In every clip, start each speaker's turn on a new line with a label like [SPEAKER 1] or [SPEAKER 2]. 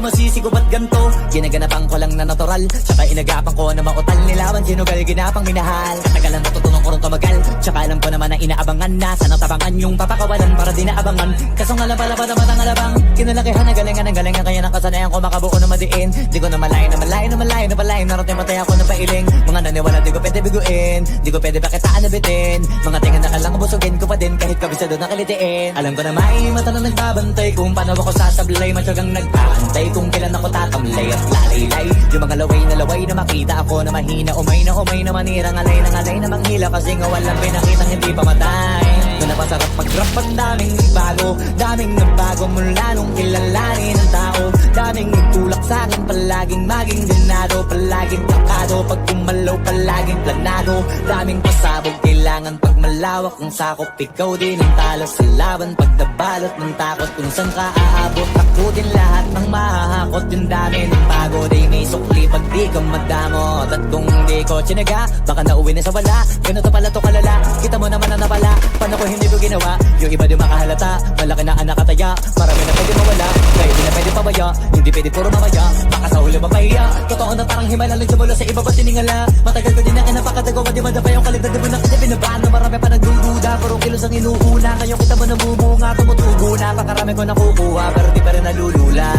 [SPEAKER 1] masisigo ba't ganto? Ginaganapan ko lang na natural, tsaka inagapan ko na mautal. Nilawan sinugal, ginapang minahal. Katagalan natutunan ko rin tumagal, tsaka alam ko naman na inaabangan na. Sana tabangan yung papakawalan para di naabangan. Kaso nga labalaban naman ang alabang kinalakihan na galingan ng galingan. Kaya nakasanayan ko makabuo na madiin. Di ko na malayo na malayo na malayo na malayo. Narating matay ako na pailing. Mga naniwala di ko pwede biguin, di ko pwede pakitaan na bitin. Mga tinga na kalang busugin ko pa din kahit kabisado na kalitiin. Alam ko na may mata na nagbabantay kung paano ako sasablay. Matyagang nagpaantay kung kailan ako tatamlay at lalaylay. Yung mga laway na makita ako na mahina. Umay na manirang alay na manghila. Kasi nga walang pinakitang hindi pa matay. Doon na pasarap mag-rap at daming nagbago mula nung kilalanin ang tao. Daming nagtulak sa'kin, palaging maging dinado. Palaging plakado, pag kumalaw palaging planado. Daming pasabog, kailangan pag malawak ang sakop. Ikaw din ang talo sa laban, pag nabalot ng takot. Kung saan ka aabot, ako din lahat ng mahahakot. Yung dami ng pagod ay may sukli pag di ka madamot. At kung hindi ko tsinaga, baka nauwi na sa wala. Ganito pala to kalala, kita mo naman na napala. Paano ko hindi ko ginawa, yung iba di makahalata. Malaki na anak kataya, marami na pwede mawala. Kaya di na pwede pabaya, hindi pwede puro mamaya. Baka sa huli mapahiya, totoo na parang himala lang mula sa iba ba tiningala. Matagal ko din na kinapakatagawa, di madapa yung kaligtad. Di mo na kasi binabano, marami pa nagdududa. Puro kilos ang inuuna, ngayon kita mo nabumunga. Tumutubo na, pakarami ko nakukuha. Pero di pa rin nalulula.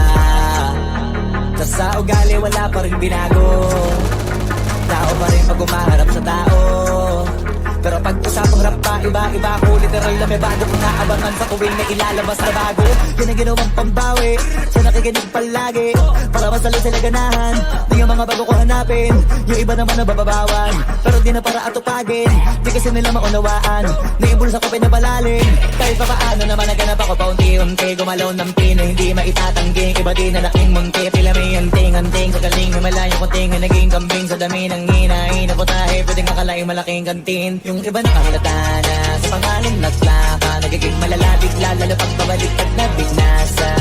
[SPEAKER 1] Sa ugali wala pa rin binago. Tao pa rin pag umaharap sa tao. Pero pag usapang rap pa, iba-iba ko. Literal na may bago kong naabangan sa tuwing na ilalabas na bago. Yan ang ginawang pambawi, sa nakikinig palagi. Para masalo sila ganahan, di yung mga bago ko hanapin. Yung iba naman nabababawan, pero di na para atupagin. Di kasi nila maunawaan, naibulsa ko pinapalalim. Kahit pa paano naman naganap ako paunti-unti. Gumalaw ng pino, hindi maitatanggi. Iba di na laking munti, pila may anting-anting. Sa galing may malayong kunting, naging kambing. Sa dami ng hinahin, naputahe, pwedeng akalaing malaking kantin. Yung iba nakahalata na sa pangalan naglaka. Nagiging malala, bigla, lalo pag babalik at nabignasa.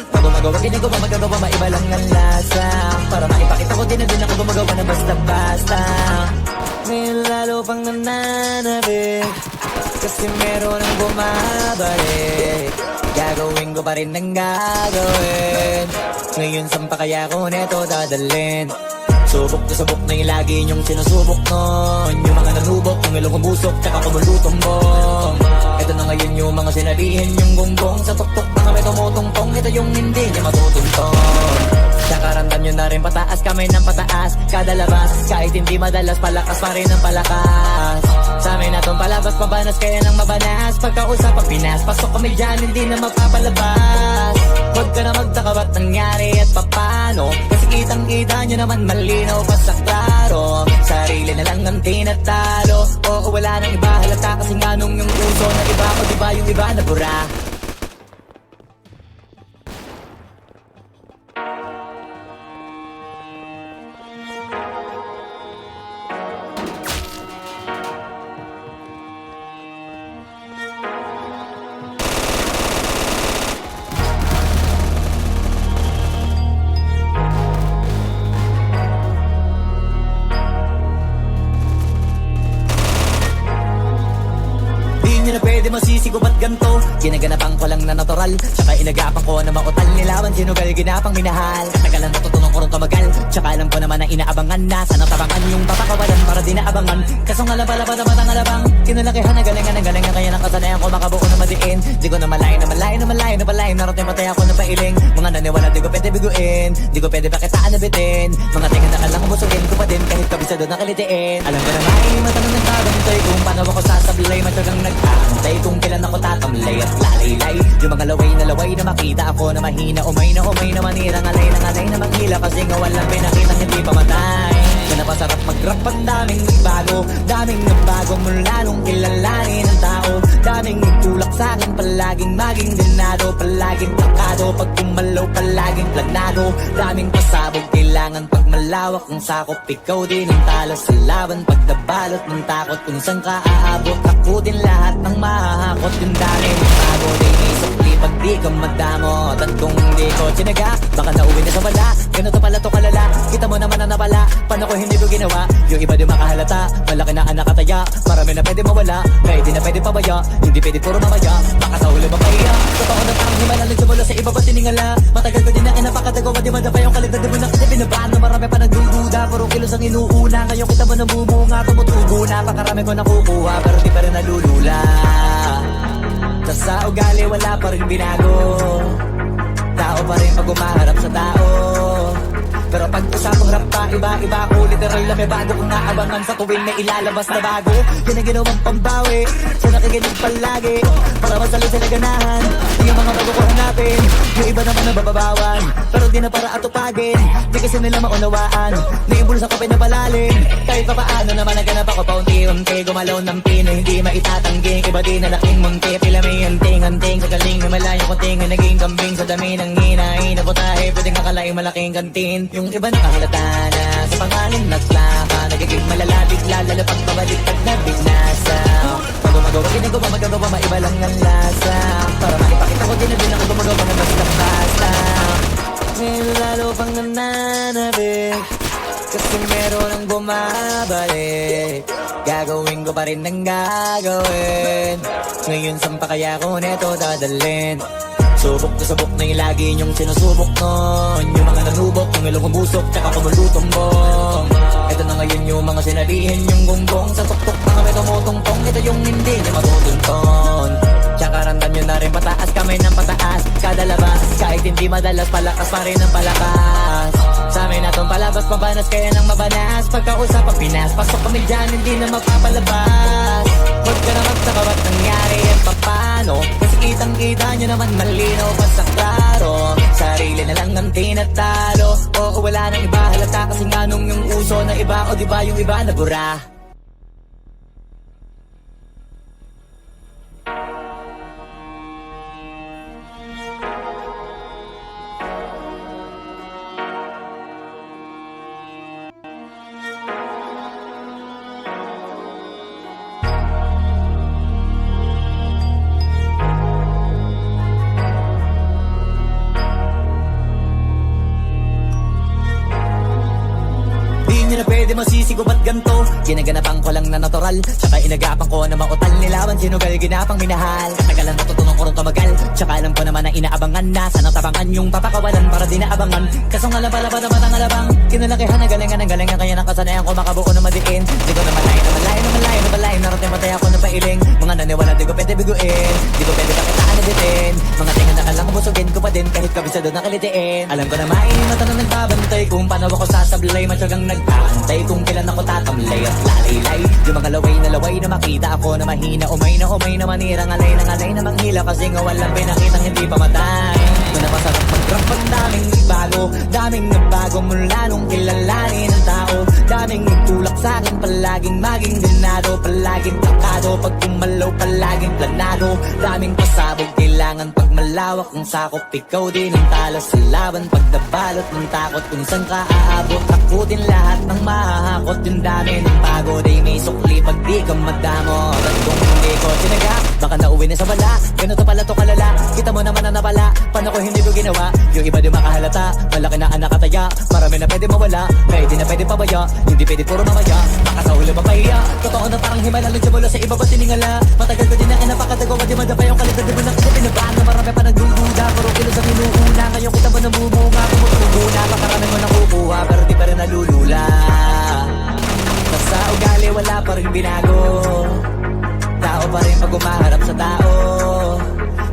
[SPEAKER 1] Pag gumagawa, ginagawa, magagawa, maiba lang ang lasa. Para maipakita ko din na din ako gumagawa na basta-basta. Ngayon lalo pang nananabik, kasi meron ang bumabalik. Gagawin ko pa rin ang gagawin. Ngayon saan pa kaya ko neto dadalhin? Subok na subok na yung lagi niyong sinusubok nun. Yung mga nanubok, yung ilong umusok, tsaka kumulutong bong. Ito na ngayon yung mga sinabihin yung gonggong. Sa tuktok na kami tumutungtong, ito yung hindi niya matutuntong. Tsaka ramdam nyo na rin pataas, kamay ng pataas. Kada labas, kahit hindi madalas, palakas pa rin ang palakas. Sa amin na tong palabas, pabanas kaya nang mabanas. Pagkausap ang Pinas, pasok kami dyan, hindi na mapapalabas. Huwag ka na magtaka ba't nangyari at papano. Kasi kitang-kita nyo naman malinaw pa sa klaro. Sarili na lang ang tinatalo. Oo, wala nang iba halata kasi nga nung yung puso na iba ko, diba yung iba na bura. Di na pwede masisigo ba't ganto? Ginaganapan ko lang na natural, tsaka inagapan ko na mautal. Nilawan sinugal, ginapang minahal. Katagalan natutunan ko rin tumagal, tsaka alam ko naman na inaabangan na. Sana tabangan yung papakawalan para di naabangan. Kaso nga labalaban naman ang alabang kinalakihan na galingan ng galingan. Kaya nakasanayan ko makabuo na madiin. Di ko na malayo na malayo na malayo na malayo. Narating matay ako na pailing. Mga naniwala di ko pwede biguin, di ko pwede pakitaan na bitin. Mga tinga na kalang busugin ko pa din kahit kabisado na kalitiin. Alam ko na may mata na nagbabantay kung paano ako sasablay. Matyagang nagpaantay kung kailan ako tatamlay at lalaylay. Yung mga laway na makita ako na mahina. Umay na manirang alay na manghila. Kasi nga walang pinakitang hindi pa matay. Kaya napasarap mag-rap at daming nagbago mula nung kilalanin ang tao. Daming nagtulak sa'kin, palaging maging dinado. Palaging plakado, pag kumalaw palaging planado. Daming pasabog, kailangan pag malawak ang sakop. Ikaw din ang talo sa laban, pag nabalot ng takot. Kung saan ka aabot, ako din lahat ng mahahakot. Yung dami ng pagod ay may sukli pag di ka madamot. At kung di ko tinaga, baka nauwi na sa wala. Ganito pala to kalala, kita mo naman na napala. Paano ko hindi ko ginawa, yung iba di makahalata. Malaki na anak kataya, marami na pwede mawala. Kaya di na pwede pabaya, hindi pwede puro mamaya. Baka sa huli mapahiya, totoo na parang himala. Nagsimula sa iba ba tiningala. Matagal ko din na inapakatagawa, di madapa yung kaligtad. Di mo na kasi binabahan na marami pa nagdududa. Puro kilos ang inuuna, ngayon kita mo nabumunga. Tumutubo na, pakarami ko nakukuha, pero di pa rin nalulula. Sa ugali wala pa rin binago, tao pa rin pag umaharap sa tao. Pero pag usapang rap pa, iba-iba ko. Literal na may bago kong naabangan sa tuwing na ilalabas na bago. Yan ang ginawang pambawi, sa nakikinig palagi. Para masali sila ganahan, yung mga bago ko hanapin. Yung iba naman nabababawan, pero di na para atupagin. Di kasi nila maunawaan, naimbulsa ko pinapalalim. Kahit pa paano naman naganap ako paunti-unti. Gumalaw ng pino, hindi maitatangging. Iba di na laking munti, pila may anting-anting. Sa galing may malayong kunting, ay naging kambing. Sa dami ng hinahin, naputahe, pwedeng akalaing malaking kantin. Yung iba nakahalata na sa pangalan naglaka. Nagiging malala, bigla, lalo pag pabalik pag nabinasa. Pag gumagawa, ginagawa, magagawa, maiba lang ang lasa. Para makipakita ko din na din ako gumagawa ng basta-basta. Ngayon lalo pang nananabik, kasi meron ang bumabalik. Gagawin ko pa rin ang gagawin. Ngayon saan pa kaya ko neto dadalhin? Subok na subok na yung lagi niyong sinusubok nun. Yung mga nanubok, yung ilong umusok, tsaka kumulutong bong. Ito na ngayon yung mga sinabihin yung gonggong. Sa tuktok na kami tumutungtong, ito yung hindi niya matutunton. Tsaka randam nyo na rin pataas, kamay ng pataas. Kada labas, kahit hindi madalas, palakas pa rin ang palakas. Sa amin natong palabas, mabanas kaya nang mabanas. Pagkausap ang Pinas, pasok kami dyan, hindi na mapapalabas. Huwag ka na magtakabat nangyari at papano. Kasi kitang-kita nyo naman malinaw pa sa klaro. Sarili na lang ang tinatalo. Oo, wala nang iba halata, kasi nga nung yung uso na iba. O diba yung iba na bura. Di na pwede masisigo ba't ganto. Ginaganapan ko lang na natural, tsaka inagapan ko na mautal. Nilawan sinugal, ginapang minahal. Katagalan natutunan ko rin tumagal, tsaka alam ko naman na inaabangan na. Sana tabangan yung papakawalan para di naabangan. Kaso nga lang pala ba naman ang alabang. Kinalakihan na galingan, kaya nakasanayan ko makabuo na madiin. Di ko na malayo, narating matay ako na pailing. Mga naniwala di ko pwede biguin, di ko pwede kakitaan na bitin. Mga tingan na kalang busugin ko pa din, kahit kabisado na kalitiin. Alam ko na mainimata na nagbabantay kung paano ako sasablay. Matyagang nagpaantay kung kailan ako tatamlay at lalaylay. Yung mga laway na makita ako na mahina. Umay na manirang alay na manghila. Kasi nga walang pinakitang hindi pa matay. Kung napasarap mag-rap, ang daming bago. Daming nagbago mula nung kilalanin ang tao. Daming nagtulak sa'kin, palaging maging ganado. Palaging takado, pag kumalaw palaging planado. Daming pasabog, kailangan pag malawak ang sakop. Ikaw din ang talo sa laban, pag nabalot ng takot. Kung saan ka aabot, takutin lahat ng mahahakot. Yung dami ng pagod ay may sukli pag di ka madamot. At kung hindi ko tinaga, baka nauwi na sa wala. Ganito pala to kalala, kita mo naman na napala. Paano ko hindi ko ginawa, yung iba di makahalata. Malaki na anak kataya, marami na pwede mawala. Kaya di na pwede pabaya, hindi pwede puro mamaya. Baka sa huli mapahiya, totoo na parang himala. Nagsimula sa iba ba tiningala. Matagal ko din na inapakatagawa, di madapa yung kaligtad. Di mo na kasi pinabahan na marami pa nagdududa. Puro kilos ang inuuna, ngayon kita mo namumunga. Tumutubo na, makarami mo nakukuha, pero di pa rin nalulula. Sa ugali wala pa rin binago, tao pa rin pag umaharap sa tao.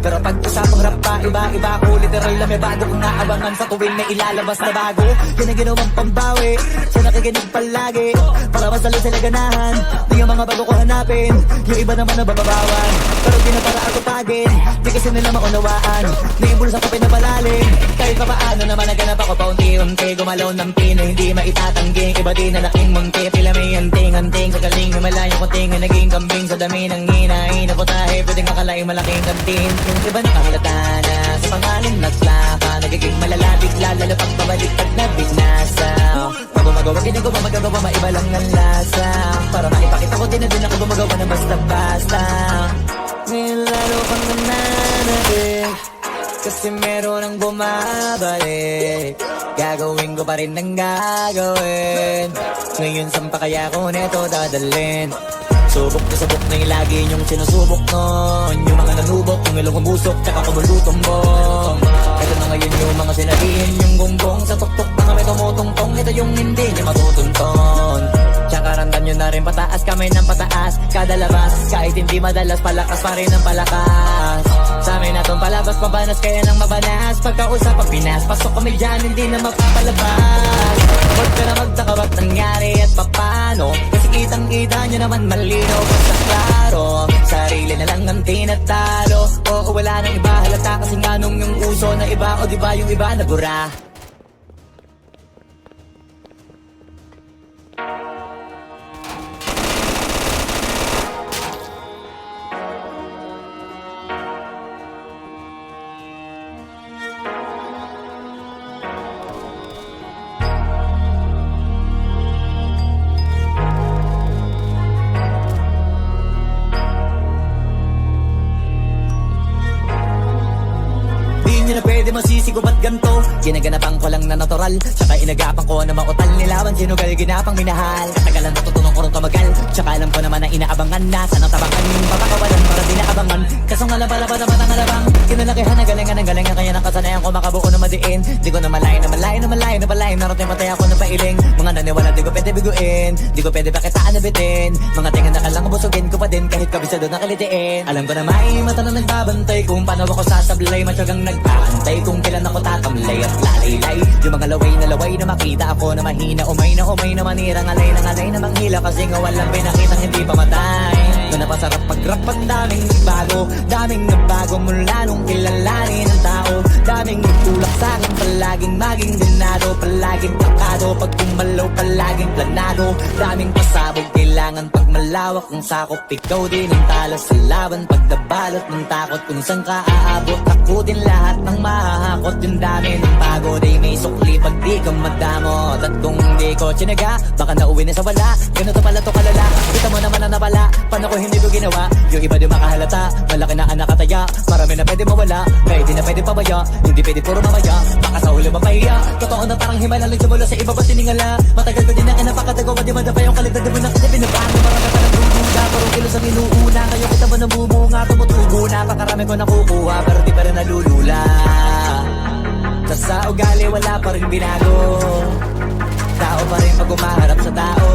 [SPEAKER 1] Pero pag usapang rap pa, iba-iba ko. Literal na may bago kong naabangan sa tuwing na ilalabas na bago. Yan ang ginawang pambawi, sa nakikinig palagi. Para masali sila ganahan, yung mga bago ko hanapin. Yung iba naman nabababawan, pero di na para atupagin. Di kasi nila maunawaan, naimbulsa ko pinapalalim. Kahit pa paano naman naganap ako paunti-unti. Gumalaw ng pino, hindi maitatangging. Iba din na laking munti, pila may anting-anting. Sa galing may malayong kunting, ay naging kambing. Sa dami ng hinahin, naputahe, pwedeng akalaing malaking kantin. Yung iba nakahalata na sa pangalan naglaka. Nagiging malala, bigla, lalo pag pabalik pag nabinasa. Pag gumagawa, ginagawa, magagawa, maiba lang ang lasa. Para maipakita ko din na din ako gumagawa ng basta-basta. Ngayon lalo pang nananabik, Kasi meron ang bumabalik, gagawin ko pa rin ang gagawin. Ngayon saan pa kaya ko neto dadalhin? Subok na yung lagi niyong sinusubok nun. Yung mga nanubok, yung ilong kumusok, tsaka kumulutong bong. Ito na ngayon yung mga sinabihin yung gonggong. Sa tuktok na kami tumutungtong, ito yung hindi niya matutunton. Tsaka randan nyo na rin pataas, kamay ng pataas. Kada labas, kahit hindi madalas, palakas pa rin ang palakas. Sa amin na tong palabas, mabanas kaya nang mabanas. Pagkausap ang Pinas, pasok kami dyan, hindi na mapapalabas. Huwag ka na magtaka ba't nangyari at papano, kasi kitang-kita nyo naman malinaw basta klaro. Sarili na lang ang tinatalo, oo wala nang iba halata. Kasi nga nung yung uso na iba, o diba yung iba nabura. Di na pwede masisigo ba't ganto? Ginaganapan ko lang na natural, tsaka inagapan ko na mautal. Nilawan sinugal, ginapang minahal. Katagalan natutunan ko rin tumagal, tsaka alam ko naman na inaabangan na. Sanang tabangan yung papakawalan para di naabangan. Kaso nga labala na matang alabang, kinalakihan na galingan kaya nakasanayan ko makabuo na madiin. Di ko na malayo narating matay ako na pailing. Mga naniwala di ko pwede biguin, di ko pwede pakitaan na bitin. Mga tingan na kalang busugin ko pa din kahit kabisado na kalitiin. Alam ko na may mata na nagbabantay kung paano ako sasablay. Matyagang nagpaantay kung kailan ako tatamlay at lalaylay. Yung mga laway na makita ako na mahina. Umay na manirang alay na manghila. Kasi nga walang pinakitang hindi pa matay. Na napasarap pag-rap ang daming nagbago mula nung kilalanin ang tao. Daming nagtulak sa'kin, palaging maging dinado, palaging takado. Pag kumalaw, palaging planado. Daming pasabog, kailangan pag malawak ang sakop. Ikaw din ang talas sa laban, pagdabalot ng takot. Kung saan ka aabot, ako din lahat ng mahahakot. Yung dami ng pagod ay may sukli pag di ka madamot. At kung hindi ko tsinaga, baka nauwi na sa wala. Ganito pala to kalala, kita mo naman ang nawala. Paano ko hindi ko ginawa? Yung iba di makahalata, malaki na anak kataya. Marami na pwede mawala, kaya di na pwede pabaya. Hindi pwede puro mamaya, baka sa ulo mapahiya. Totoo na parang himala, nagsimula sa iba ba tiningala. Matagal ko din na napakatagawa, di madapa yung kaligtad. Di mo na kasi binabago, marami pa ng dududa. Parang kilos ang inuuna, kayo kita mo namumunga. Tumutubo na, kakarami ko nakukuha, pero di pa rin nalulula. Sa ugali wala pa rin binago, tao pa rin pag umaharap sa tao.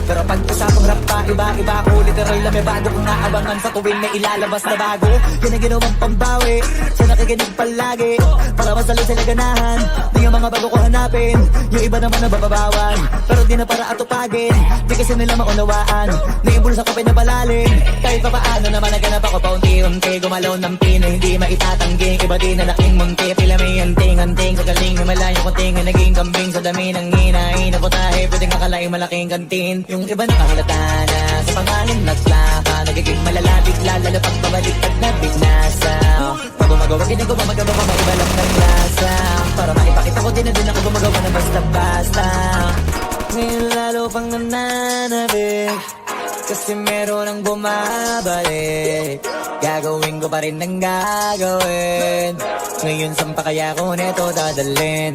[SPEAKER 1] Pero pag usapang rap pa, iba ako. Literal na may bago kong naabangan sa tuwing may ilalabas na bago. Yan ang ginawang pambawi, siya nakikinig palagi para masalo sila ganahan. Di yung mga bago ko hanapin, yung iba naman nababawan. Pero di na para atupagin, di kasi nila maunawaan. Naibulsa ko pinapalalim, kahit pa paano naman naganap ako paunti-unti. Gumalaw ng pino, hindi maitatangging. Iba din na laking munti, pila may anting-anting. Sa galing may malayo konting na naging kambing. Sa dami ng hinahin na putahe, pwedeng akalaing malaking kantin. Yung iba nakahalata na sa pangalan nagplaka. Nagiging malala bigla, lalo pag pabaliktad na bignasa. Pag gumagawa, ginagawa, magagawa, maiba lang ng lasa. Para maipakita ko din na din ako gumagawa na basta-basta. Ngayon lalo pang nananabik, kasi meron ang bumabalik. Gagawin ko pa rin ang gagawin. Ngayon saan pa kaya ko neto dadalhin?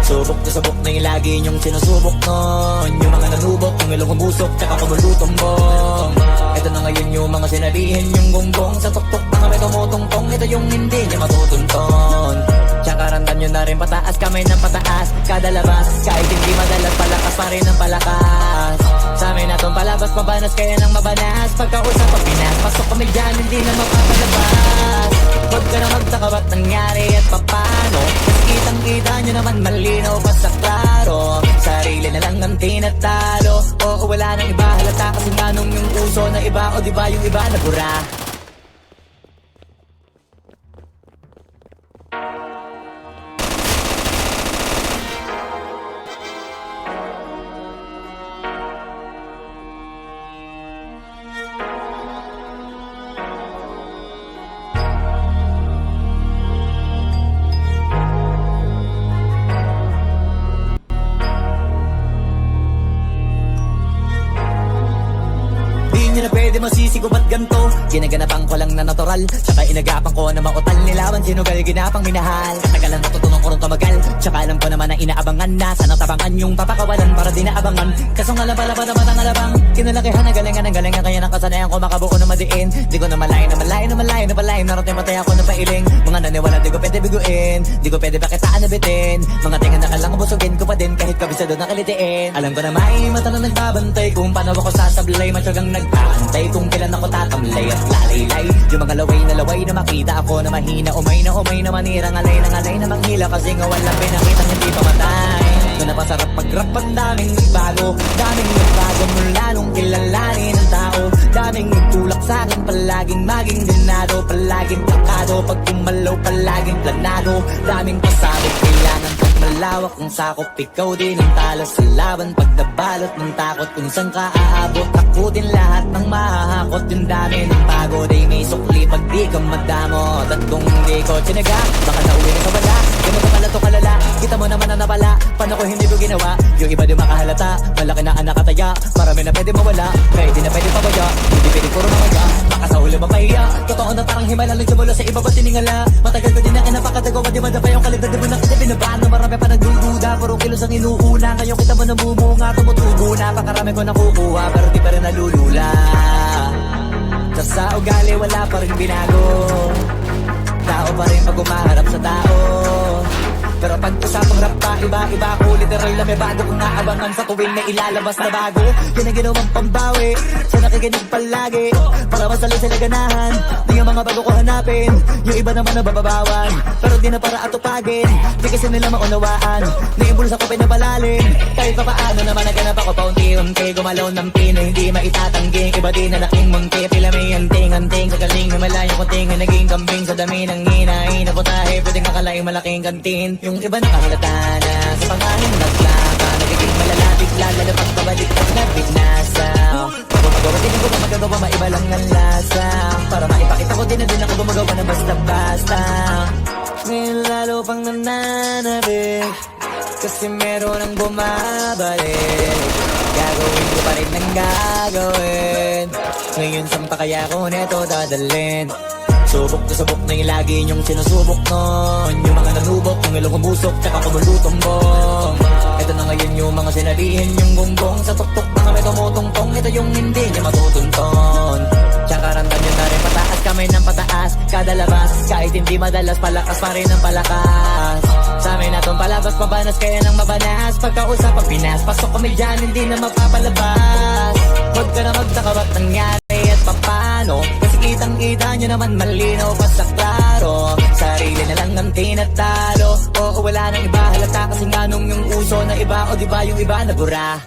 [SPEAKER 1] Subok na yung lagi niyong sinusubok nun. Yung mga nanubok, yung ilong kumusok, tsaka kumulutong bong. Ito na ngayon yung mga sinabihin yung gonggong. Sa tuktok na kami tumutungtong, ito yung hindi niya matutunton. Tsaka randan nyo na rin pataas, kamay ng pataas. Kada labas, kahit hindi madalas, palakas pa rin ang palakas. Sa amin na tong palabas, mabanas kaya nang mabanas. Pagkausap ang Pinas, pasok kami dyan, hindi na mapapalabas. Huwag ka na magtaka ba't nangyari at papano, kasi kitang-kita nyo naman malinaw basta klaro. Sarili na lang ang tinatalo, oo wala nang iba halata. Kasi nga nung yung uso na iba, o diba yung iba nabura. Di nyo na pwede pwede masisi ko ba't ganto? Ginaganapan ko lang na natural, tsaka inagapan ko na mautal. Nilawan sinugal, ginapang minahal. Katagalan natutunan ko rin tumagal, tsaka alam ko naman na inaabangan na. Sana tabangan yung papakawalan para di naabangan. Kaso nga lang pala ba naman ang alabang kinalakihan na galingan ng galingan. Kaya nakasanayan ko makabuo na madiin. Di ko na malayo na malayo na malayo na malayo. Narating matay ako ng pailing. Mga naniwala di ko pwede biguin, di ko pwede pakitaan na bitin. Mga tinga na kalang busugin ko pa din kahit kabisado na kalitiin. Alam ko na may mata na nagbabantay kung paano ako sasablay. Matyagang nag-aantay kung kailan ako tatamlay at lalaylay. Yung mga laway na makita ako na mahina. Umay na manirang alay na manghila. Kasi nga walang pinakitang hindi pamatay. Doon na pasarap mag-rap, ang daming nagbago. Daming nagbago mula nung kilalanin ang tao. Daming nagtulak sa'kin, palaging maging dinado. Palaging plakado, pag kumalaw palaging planado. Daming pasabog, kailangan pag malawak ang sakop. Ikaw din ang talo sa laban, pag nabalot ng takot. Kung saan ka aabot, ako din lahat ng mahahakot. Yung dami ng pagod ay may sukli pag di ka madamot. At kung hindi ko tinaga, baka nauwi na sa wala. Ganun ka pala to kalala, kita mo naman na napala. Paano ko hindi ko ginawa? Yung iba di makahalata, malaki na anak kataya. Marami na pwede mawala, kaya di na pwede pabaya. Hindi pwede puro mamaya, baka sa huli mapahiya. Totoo na parang himala lang simula sa iba ba tiningala. Matagal ko din na kinapakatagawa, di madapa yung kalibad. Di mo na kita binabaan na marami pa nagdududa. Puro kilos ang inuuna, ngayon kita mo namumunga. Tumutubo na, pakarami ko nakukuha, pero di pa rin nalulula. Sa ugali wala pa rin binago. Tao pa rin pag umaharap sa tao. Pero pag usapang rap pa, iba-iba ko. Literal na may bago kong naabangan sa tuwing na ilalabas na bago. Yan ang ginawang pambawi, sa nakikinig palagi. Para masali sila ganahan, di yung mga bago ko hanapin. Yung iba naman nabababawan, pero di na para atupagin. Di kasi nila maunawaan, naimbulsa ko pinapalalim. Kahit pa paano naman naganap ako paunti-unti. Gumalaw ng pino, hindi maitatanggi. Iba din na laking munti, pila may anting-anting. Sa galing na malayong kunting, naging kambing. Sa dami ng hinahin, naputahe, pwedeng akalaing malaking kantin. Yung iba nakahalata na sa pangahing naglaka. Nagiging malalapit, lalo pag pabalik at nabinasa. Gumagawa din ako magagawa, maiba lang ang lasa. Para maipakita ko din na din ako gumagawa na basta-basta. Ngayon lalo pang nananabik, kasi meron ang bumabalik. Gagawin ko pa rin ng gagawin. Ngayon saan pa kaya ko neto dadalhin? Subok na subok na yung lagi niyong sinusubok nun. Yung mga nanubok, yung ilong umusok, tsaka kumulutong bong. Ito na ngayon yung mga sinabihin yung gonggong. Sa tuktok na kami tumutungtong, ito yung hindi niya matutunton. Tsaka ramdam nyo na rin pataas, kamay ng pataas. Kada labas, kahit hindi madalas, palakas pa rin ang palakas. Sa amin natong palabas, mabanas kaya nang mabanas. Pagkausap ang Pinas, pasok kami dyan, hindi na mapapalabas. Huwag ka na magtaka ba't nangyari at papano. Kasi kitang-kita nyo naman malinaw pa sa klaro. Sarili na lang ang tinatalo. Oo, wala nang iba halata kasi nga nung yung uso na iba. O diba yung iba nabura.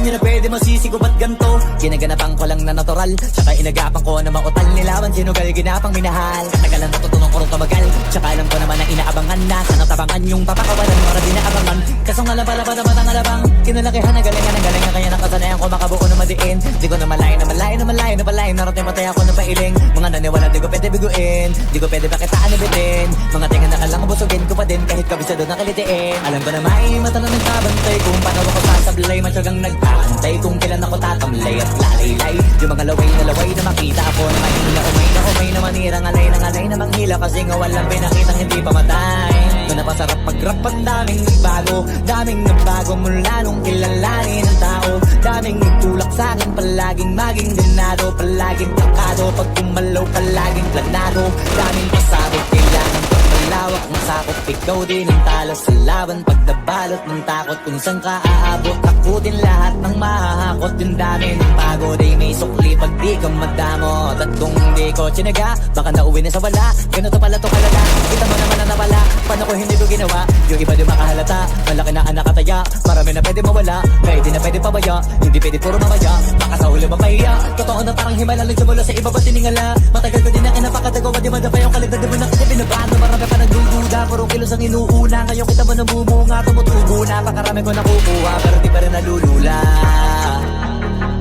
[SPEAKER 1] Di na pwede masisi ko ba't ganto? Ginaganapan ko lang na natural, tsaka inagapan ko na mautal. Nilawan sinugal, ginapang minahal. Katagalan natutunan ko rin tumagal, tsaka alam ko naman na inaabangan na. Sana tabangan yung papakawalan para di naabangan. Kaso nga lang pala ba naman ang alabang kinalakihan na galingan ng galingan. Kaya nakasanayan ko makabuo na madiin. Di ko na malayo na malayo na malayo na malayo. Narating matay ako ng pailing. Mga naniwala di ko pwede biguin, di ko pwede pakitaan na bitin. Mga tinga na kalang busugin ko pa din kahit kabisado na kalitiin. Alam ko na may mata na nagbabantay kung paano ako sasablay. Matyagang nag-aantay kung kailan ako tatamlay at lalaylay. Yung mga laway na makita ako na mahila. Umay na manirang alay na manghila. Kasi nga walang pinakitang hindi pamatay. Doon na pasarap mag-rap, ang daming nagbago. Daming nagbago mula nung kilalanin ang tao. Daming nagtulak sa'kin, palaging maging dinado. Palaging plakado, pag kumalaw palaging planado. Daming pasabog, kailangan pag malawak ang sakop. Ikaw din ang talo sa laban, pag nabalot ng takot. Kung saan ka aabot, ako din lahat ng mahahakot. Yung dami ng pagod ay may sukli pag di ka madamot. At kung hindi ko tinaga, baka nauwi na sa wala. Ganito pala to kalala, kita mo naman naman na nawala. Paano ko hindi ko ginawa? Yung iba di makahalata. Malaki na ang nakataya, marami na pwede mawala. Kaya di na pwede pabaya, hindi pwede puro mamaya. Baka sa huli mapahiya, totoo na parang himala lang simula sa iba ba tiningala. Matagal ko din na kinapakatagawa, di madapa yung kalidad. Di mo na kasi binabago, marami pa nagdududa. Puro kilos ang inuuna, ngayon kita mo nabumunga. Tumutubo na, pakarami ko nakukuha, pero di pa rin nalulula.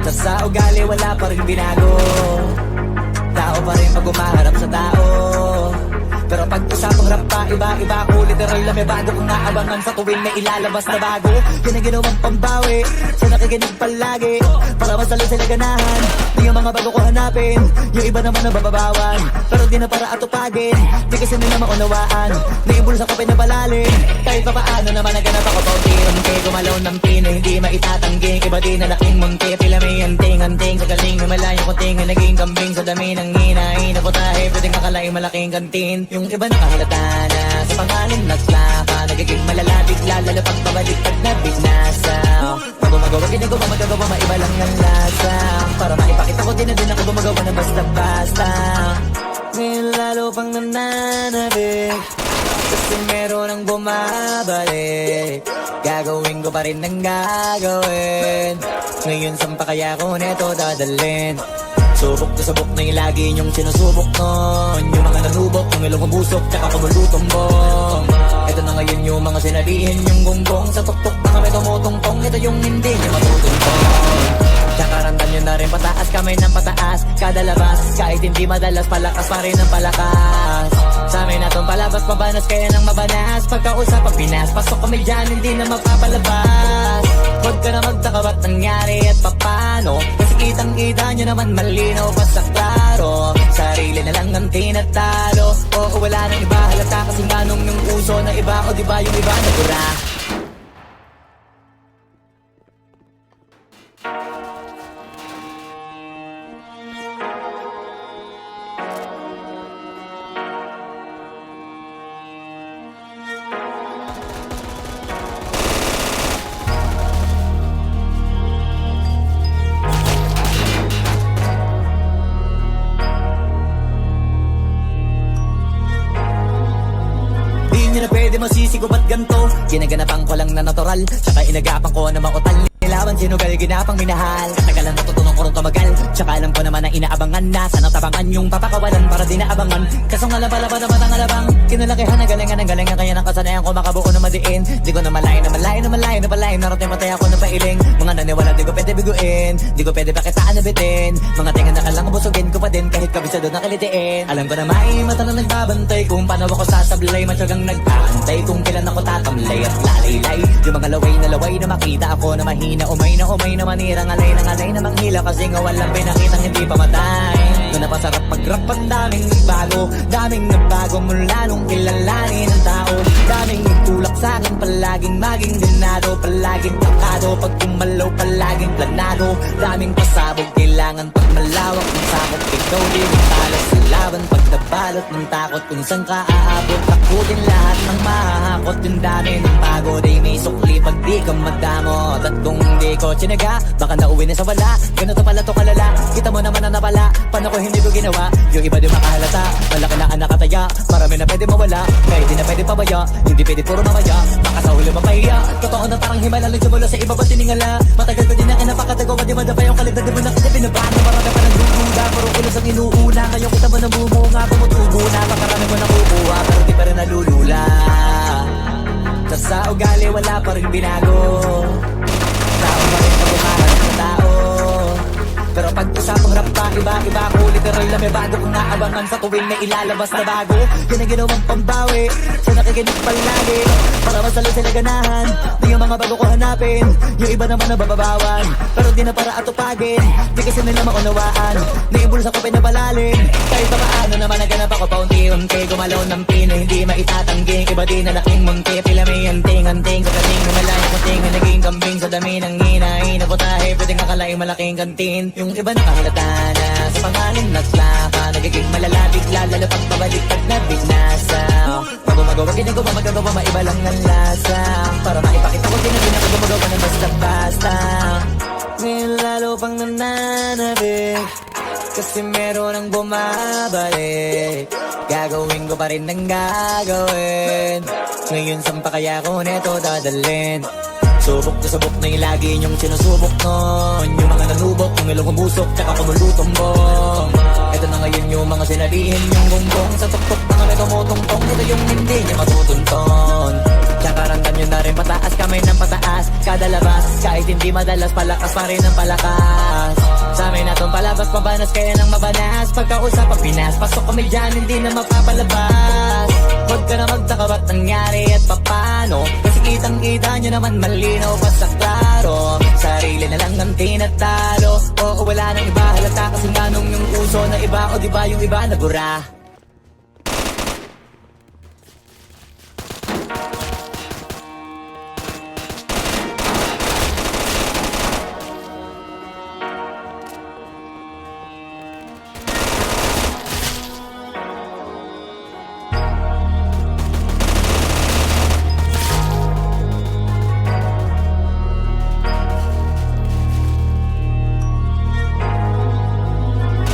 [SPEAKER 1] Tas sa ugali wala pa rin binago. Tao pa rin pag umaharap sa tao. Pero pag usapang rap pa, iba-iba ko. Literal na may bago kong naabangan sa tuwing may ilalabas na bago. Yan ang ginawang pambawi, sa nakikinig palagi. Para masalo sila ganahan, di yung mga bago ko hanapin. Yung iba naman nabababawan, pero di na para atupagin. Di kasi nila maunawaan, naibulsa ko pinapalalim. Kahit pa paano naman naganap ako paunti-unti. Gumalaw ng pino, hindi maitatanggi. Iba di na laking munti, pila may anting-anting. Sa galing may malayong kuting, naging kambing. Sa dami ng hinahin, naputahe, pwedeng akalaing malaking kantin. Yung iba nakahalata na sa pangalan naglaka. Nagiging malala, bigla, lalo pag pabaliktad na bignasa. Pag gumagawa, ginagawa, magagawa, maiba lang ng lasa. Para maipakita ko, din na din ako gumagawa na basta-basta. Ngayon lalo pang nananabik, kasi meron ang bumabalik. Gagawin ko pa rin ang gagawin. Ngayon saan pa kaya ko neto dadalhin? Subok na subok na yung lagi niyong sinusubok nun. Yung mga nanubok, yung ilong umusok, tsaka kumulutong bong. Ito na ngayon yung mga sinabihin yung gonggong. Sa tuktok na kami tumutungtong, ito yung hindi niya matutungtong. Tsaka ramdam nyo na rin pataas, kamay ng pataas. Kada labas, kahit hindi madalas, palakas pa rin ang palakas. Sa amin na tong palabas, mabanas kaya nang mabanas. Pagkausap ang Pinas, pasok kami dyan, hindi na magpapalabas. Huwag ka na magtaka ba't nangyari at papano. Kasi kitang-kita nyo naman malinaw pa sa klaro. Sarili na lang ang tinatalo. Oo, wala nang iba, halata kasi manong yung uso na iba. O diba yung iba na dura. Hindi na pwede masisigo ba't ganto. Ginaganapan ko lang na natural, tsaka inagapan ko na mautal. Nilawan sinugal, ginapang minahal. Katagalan natutunan ko rin tumagal, tsaka alam ko naman na inaabangan na. Sana tabangan yung papakawalan para di naabangan. Kaso nga labalaba naman ang alabang. Kinalakihan na galingan ang galingan, kaya nang kasanayan ko makabuo na madiin. Di ko na malayo na malayo na malayo na palayo. Narating matay ako na pailing. Mga naniwala di ko pwede biguin, di ko pwede pakitaan na bitin. Mga tingan na kalang busugin ko pa din, kahit kabisado na kalitiin. Alam ko na may mata na nagbabantay kung paano ako sasablay. Matyagang nag-aantay kung kailan ako tatamlay at lalaylay. Yung mga laway na makita ako na mahina. Umay na manirang alay na manghila. Kasi nga walang pinakitang hindi pamatay. Na napasarap mag-rap ang daming nagbago mula nung kilalanin ang tao. Daming nagtulak sa'kin, palaging maging dinado. Palaging takado, pag kumalaw palaging planado. Daming pasabog, kailangan pag malawak ng sakot. Ikaw din ang talas sa laban, pag nabalot ng takot. Kung saan ka aabot, takutin lahat ng mahahakot. Yung dami ng pagod ay may sukli pag di ka madamot. At kung hindi ko tsinaga, baka nauwi na sa wala. Ganito pala to kalala, kita mo naman na napala. Paano ko hindi ko ginawa? Yung iba di makahalata, malaki na ang nakataya. Marami na pwede mawala, kahit di na pwede pabaya. Hindi pwede puro mamaya, baka sa huli mapahiya. Totoo na parang himala lang simula sa iba ba tiningala. Matagal ko din na kinapakatagawa, di madapa yung kalidad. Di mo na kasi binabago, marami pa nagdududa. Puro kilos ang inuuna, ngayon kita mo namumunga. Tumutubo na, makarami mo nakukuha, pero di pa rin nalulula. Tas sa ugali wala pa rin binago. Tao pa rin pag umaharap sa tao. Pero pag usapang rap pa, iba-iba ko. Literal na may bago kong naabangan sa tuwing may ilalabas na bago. Yan ang ginawang pambawi, sa nakikinig palagi. Para masalo sila ganahan, di yung mga bago ko hanapin. Yung iba naman nabababawan, pero di na para atupagin. Di kasi nila maunawaan, naibulsa ko pinapalalim. Kahit pa paano naman naganap ako paunti-unti. Gumalaw ng pino, hindi maitatanggi. Iba di na laking munti, pila may anting-anting. Sa galing na malayong kuting, naging kambing. Sa dami ng hinahin, naputahe, pwedeng akalaing malaking kantin. Yung iba nakahalata na sa pangalan naglaka. Nagiging malala, bigla, lalo pag pabaliktad na bignasa. Pag gumagawa, ginagawa, magagawa, maiba lang ng lasa. Para maipakita ko, din na din ako gumagawa ng basta-basta. Ngayon lalo pang nananabik, kasi meron ang bumabalik. Gagawin ko pa rin ang gagawin. Ngayon saan pa kaya ko neto dadalhin? Subok na subok na yung lagi niyong sinusubok nun. Yung mga nanubok, yung ilong kumusok, tsaka kumulutumbong. Ito na ngayon yung mga sinalihin yung bumbong. Sa tuktok na kami tumutungtong, ito yung hindi niya matutunton. Tsaka ranggan nyo na rin pataas, kamay ng pataas. Kada labas, kahit hindi madalas, palakas pa rin ang palakas. Sa amin na tong palabas, pabanas kaya nang mabanas. Pagkausap pag pinas, pasok kami dyan, hindi na mapapalabas. Huwag ka na magtaka ba't nangyari at papano. Kasi kitang-kita nyo naman malinaw pa sa klaro. Sarili na lang ang tinatalo. Oo, wala nang iba, halata kasi ganong yung uso na iba. O diba yung iba nabura?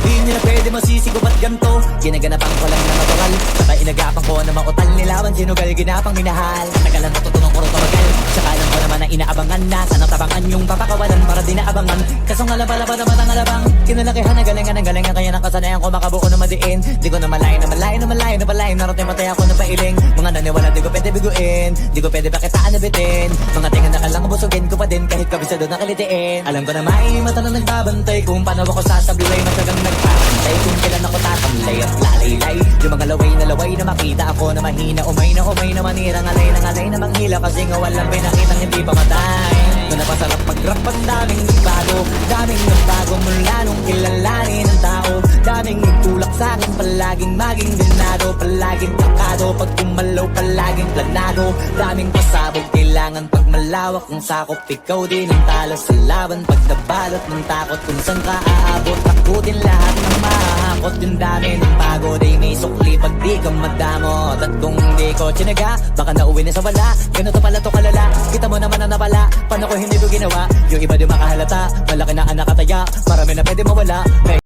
[SPEAKER 1] Hindi na pwede masisigo ba't ganto? Ginaganapan ko lang na natural. Saka inagapan ko na mautal nilawan. Sinugal ginapang minahal. Tagalan natutunong ko rin tumagal. Saka alam ko naman na inaabangan na. Sana tabangan yung papakawalan para di naabangan. Kaso nga labalaba naman ang alabang. Kinalakihan na galingan ang galingan. Kaya nakasanayan ko makabuo na madiin. Di ko na malayo na malayo na malayo na malayo. Narating matay ako na pailing. Mga naniwala di ko pwede biguin. Di ko pwede bakitaan na bitin. Mga tingan na kalang busugin ko pa din. Kahit kabisado na kalitiin. Alam ko na may mata na nagbabantay. Kung paano ako sasablay matagang nagpapantay. Kung kailan ako tatamlay at lalaylay. Yung mga laway na makita ako na mahina. Umay na manira. Ngalay na manghila. Kasi nga walang pinakitang hindi pa matay. Kung napasarap mag-rap ang daming bago. Daming nagbago mula nung kilalanin ng tao. Daming nagtulak sa'kin. Palaging maging ganado. Palaging takado. Pag kumalaw palaging planado. Daming pasabog kailangan pag malawak ang sakop. Ikaw din ang talo sa laban. Pag nabalot ng takot kung saan ka aabot. Takutin lahat ng mahakot. Yung dami ng pagod ay may sukli pag di ka madamot. At kung hindi ko tinaga, baka nauwi na sa wala. Ganito pala to kalala. Kita mo naman ang napala. Paano ko hindi ko ginawa? Yung iba di makahalata. Malaki na ang nakataya. Marami na pwede mawala.